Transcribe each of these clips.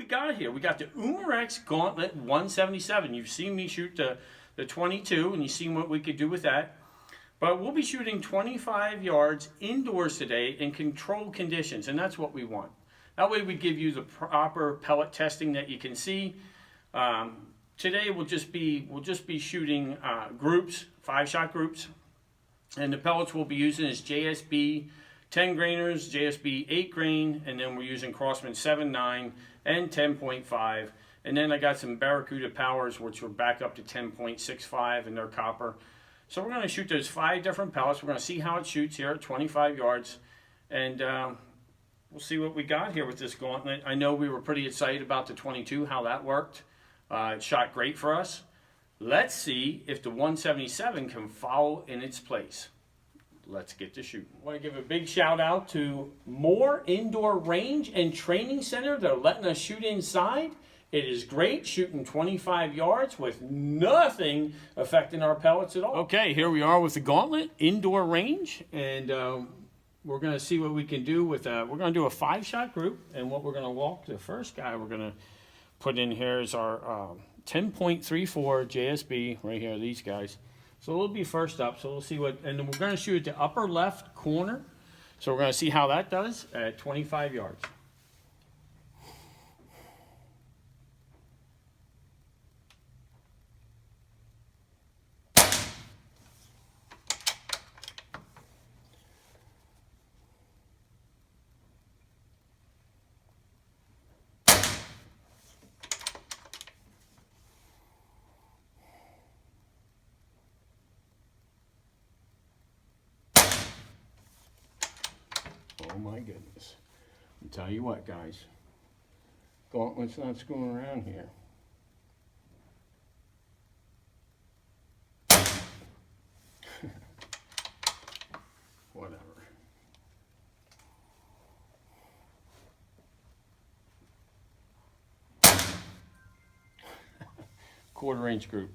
we got here. We got the Umarex Gauntlet 177. You've seen me shoot the 22, and you've seen what we could do with that. But we'll be shooting 25 yards indoors today in controlled conditions, and that's what we want. That way we give you the proper pellet testing that you can see. Today we'll just be shooting groups, 5-shot groups, and the pellets we'll be using is JSB 10 grainers, JSB 8 grain, and then we're using Crosman 7.9 and 10.5. And then I got some Barracuda Powers, which are back up to 10.65, and they're copper. So we're going to shoot those 5 different pellets. We're going to see how it shoots here at 25 yards, and we'll see what we got here with this gauntlet. I know we were pretty excited about the 22, how that worked. It shot great for us. Let's see if the 177 can follow in its place. Let's get to shooting. I want to give a big shout out to Moore Indoor Range and Training Center. They're letting us shoot inside. It is great shooting 25 yards with nothing affecting our pellets at all. Okay, here we are with the Gauntlet Indoor Range, and we're going to see what we can do with we're going to do a 5-shot group, and what we're going to walk, the first guy we're going to put in here is our 10.34 JSB right here, these guys. So we'll be first up, so we'll see what, and then we're going to shoot at the upper left corner. So we're going to see how that does at 25 yards. Oh my goodness. I'll tell you what, guys. Gauntlet's not screwing around here. Whatever. Quarter-inch group.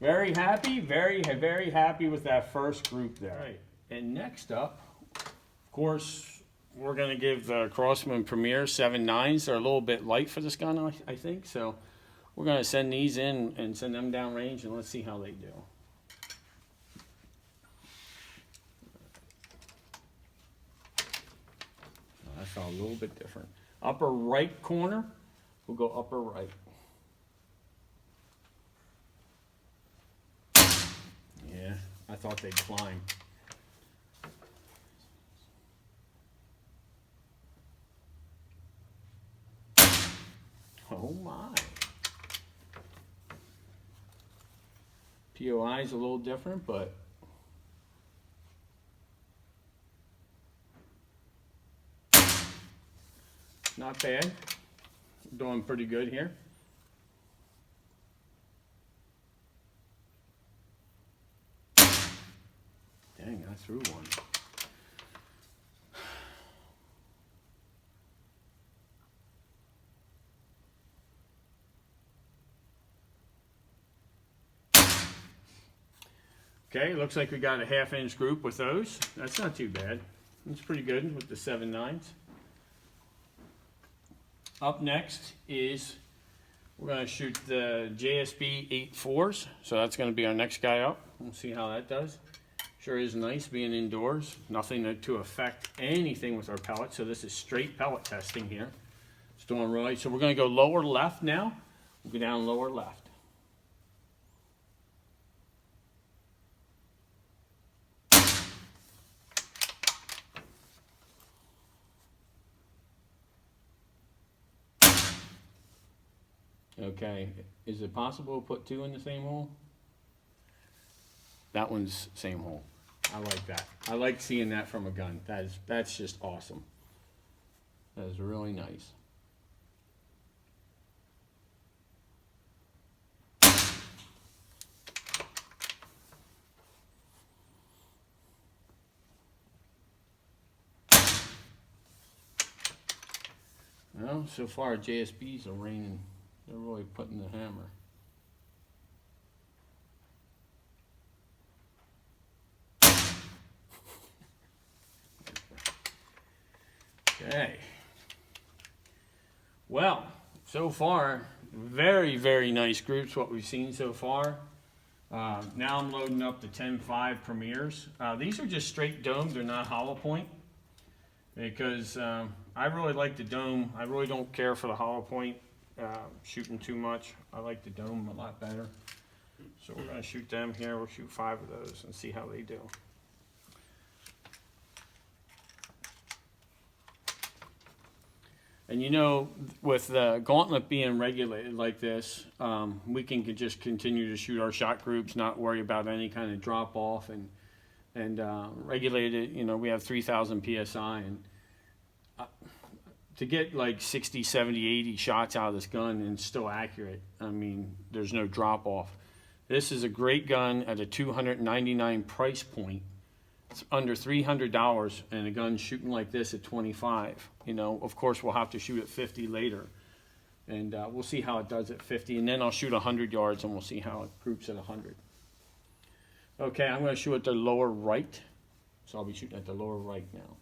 Very happy, very happy with that first group there. All right. And next up, of course, we're going to give the Crosman Premier 7.9s. They're a little bit light for this gun, I think. So we're going to send these in and send them down range, and let's see how they do. I felt a little bit different. Upper right corner, we'll go upper right. Yeah, I thought they'd climb. Oh my. POI is a little different, but not bad. Doing pretty good here. Dang, I threw one. Okay, looks like we got a 1/2-inch group with those. That's not too bad. That's pretty good with the 7.9s. Up next is we're going to shoot the JSB 8.4s. So that's going to be our next guy up. We'll see how that does. Sure is nice being indoors. Nothing to affect anything with our pellet. So this is straight pellet testing here. It's doing really. So we're going to go lower left now. We'll go down lower left. Okay, is it possible to put 2 in the same hole? That one's same hole. I like that. I like seeing that from a gun. That's just awesome. That is really nice. Well, so far JSBs are raining. They're really putting the hammer. Okay. Well, so far, very, very nice groups, what we've seen so far. Now I'm loading up the 10.5 Premiers. These are just straight domed, they're not hollow point. Because I really like the dome. I really don't care for the hollow point shooting too much. I like the dome a lot better. So we're going to shoot them here. We'll shoot 5 of those and see how they do. And you know, with the gauntlet being regulated like this, we can just continue to shoot our shot groups, not worry about any kind of drop off, and regulate it. You know, we have 3,000 psi, and to get like 60, 70, 80 shots out of this gun and still accurate, I mean, there's no drop off. This is a great gun at a $299 price point. It's under $300, and a gun shooting like this at 25. You know, of course, we'll have to shoot at 50 later, and we'll see how it does at 50, and then I'll shoot 100 yards, and we'll see how it groups at 100. Okay, I'm going to shoot at the lower right, so I'll be shooting at the lower right now.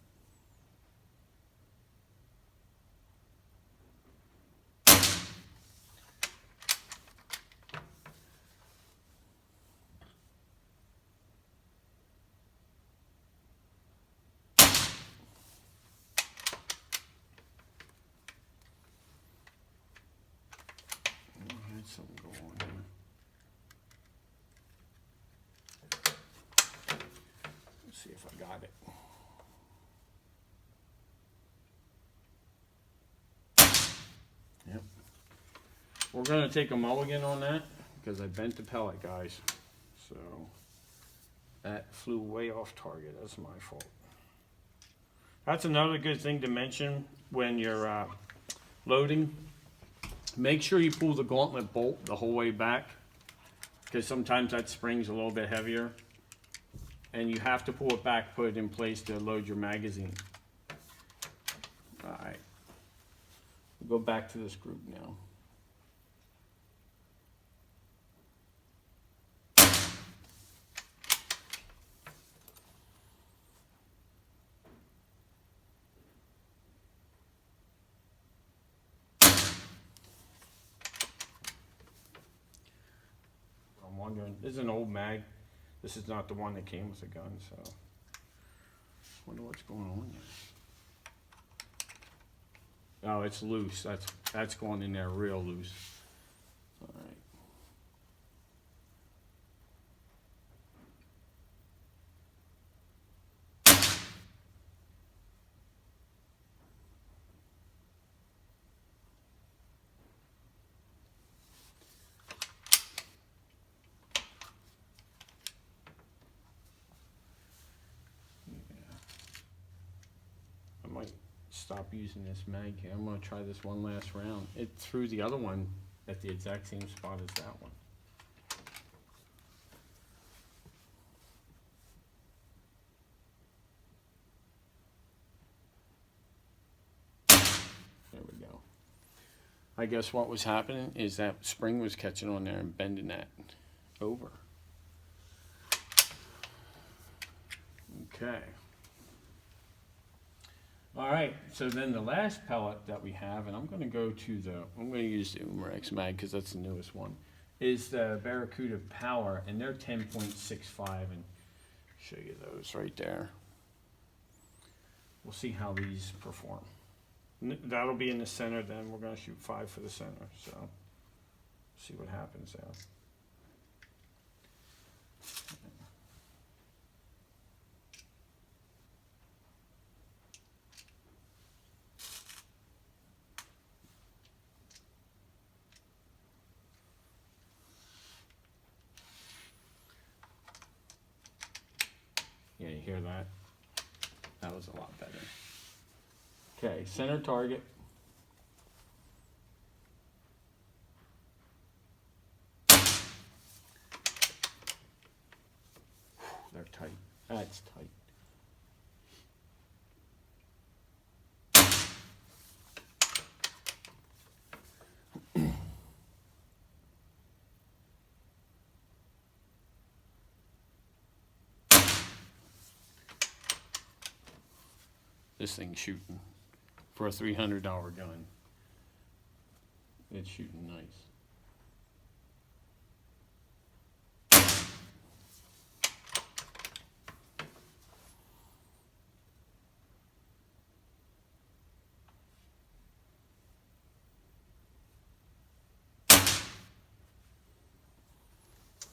Something go on here. Let's see if I got it. Yep. We're going to take a mulligan on that because I bent the pellet, guys. So that flew way off target. That's my fault. That's another good thing to mention when you're loading. Make sure you pull the gauntlet bolt the whole way back, because sometimes that spring's a little bit heavier, and you have to pull it back, put it in place to load your magazine. All right, we'll go back to this group now. This is an old mag. This is not the one that came with the gun, so wonder what's going on there. Oh, it's loose. That's going in there real loose. All right. Stop using this mag here. I'm going to try this one last round. It threw the other one at the exact same spot as that one. There we go. I guess what was happening is that spring was catching on there and bending that over. Okay. All right, so then the last pellet that we have, and I'm going to go to I'm going to use the Umarex mag because that's the newest one, is the Barracuda Power, and they're 10.65, and show you those right there. We'll see how these perform. That'll be in the center, then we're going to shoot 5 for the center, so see what happens there. Yeah, you hear that? That was a lot better. Okay, center target. They're tight. That's tight. This thing's shooting for a $300 gun. It's shooting nice.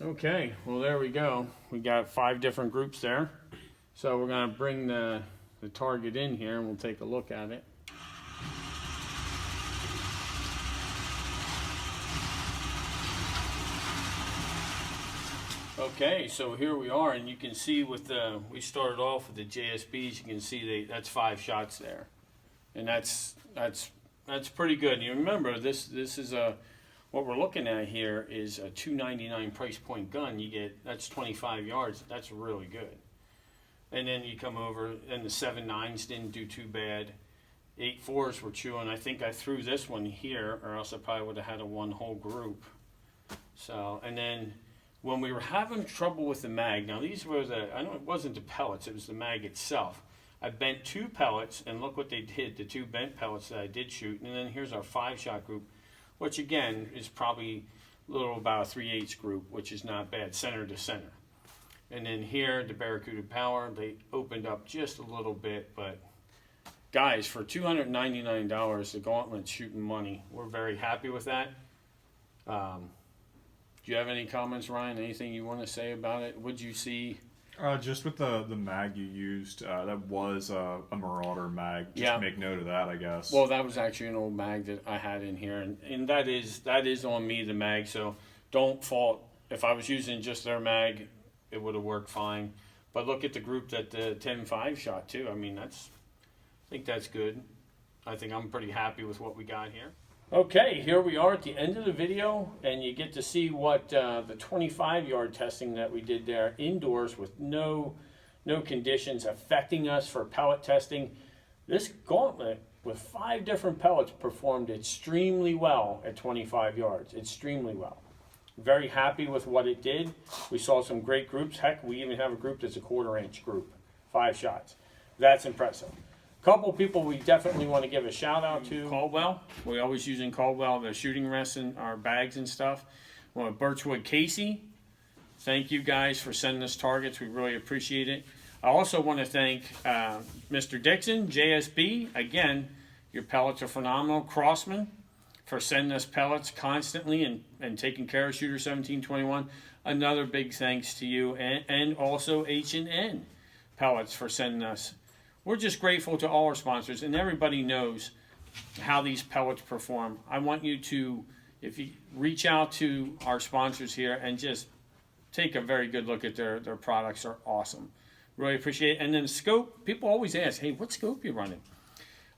Okay, well there we go. We got 5 different groups there. So we're going to bring the target in here and we'll take a look at it. Okay, so here we are, and you can see with the, we started off with the JSBs. You can see that's 5 shots there, and that's pretty good. And you remember this is what we're looking at here is a $299 price point gun. You get, that's 25 yards. That's really good. And then you come over, and the 7.9s didn't do too bad. 8.4s were chewing. I think I threw this one here, or else I probably would have had a one whole group. So, and then when we were having trouble with the mag, now these were I know it wasn't the pellets, it was the mag itself. I bent 2 pellets, and look what they did, the 2 bent pellets that I did shoot. And then here's our 5-shot group, which again is probably a little about a 3/8 group, which is not bad, center to center. And then here, the Barracuda Power, they opened up just a little bit, but guys, for $299, the Gauntlet's shooting money. We're very happy with that. Do you have any comments, Ryan? Anything you want to say about it? What'd you see? Just with the mag you used, that was a Marauder mag. Just make note of that, I guess. Well, that was actually an old mag that I had in here, and that is on me, the mag. So don't fault. If I was using just their mag, it would have worked fine. But look at the group that the 10.5 shot too. I mean, I think that's good. I think I'm pretty happy with what we got here. Okay, here we are at the end of the video, and you get to see what the 25-yard testing that we did there indoors with no conditions affecting us for pellet testing. This Gauntlet with 5 different pellets performed extremely well at 25 yards, extremely well. Very happy with what it did. We saw some great groups. Heck, we even have a group that's a 1/4-inch group, 5 shots. That's impressive. Couple people we definitely want to give a shout out to. Caldwell. We're always using Caldwell, the shooting rests in our bags and stuff. Well, Birchwood Casey. Thank you guys for sending us targets. We really appreciate it. I also want to thank Mr. Dixon, JSB. Again, your pellets are phenomenal. Crosman for sending us pellets constantly and taking care of Shooter 1721. Another big thanks to you. And also H&N Pellets for sending us. We're just grateful to all our sponsors, and everybody knows how these pellets perform. I want you to, if you reach out to our sponsors here and just take a very good look at their products. Are awesome. Really appreciate it. And then scope, people always ask, hey, what scope you running?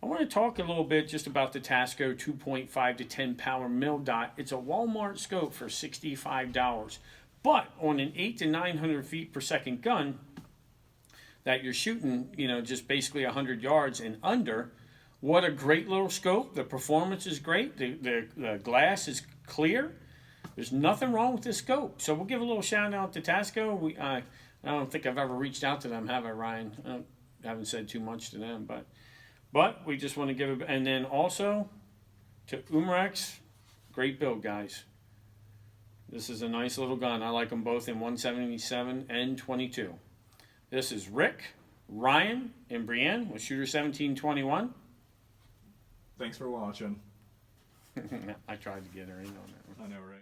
I want to talk a little bit just about the Tasco 2.5 to 10 power mil dot. It's a Walmart scope for $65, but on an 800 to 900 feet per second gun, that you're shooting, just basically 100 yards and under. What a great little scope. The performance is great. The glass is clear. There's nothing wrong with this scope. So we'll give a little shout out to Tasco. I don't think I've ever reached out to them, have I, Ryan? I haven't said too much to them, but we just want to give and then also to Umarex. Great build, guys. This is a nice little gun. I like them both in 177 and 22. This is Rick, Ryan, and Brienne with Shooter 1721. Thanks for watching. I tried to get her in on that one. I know, right?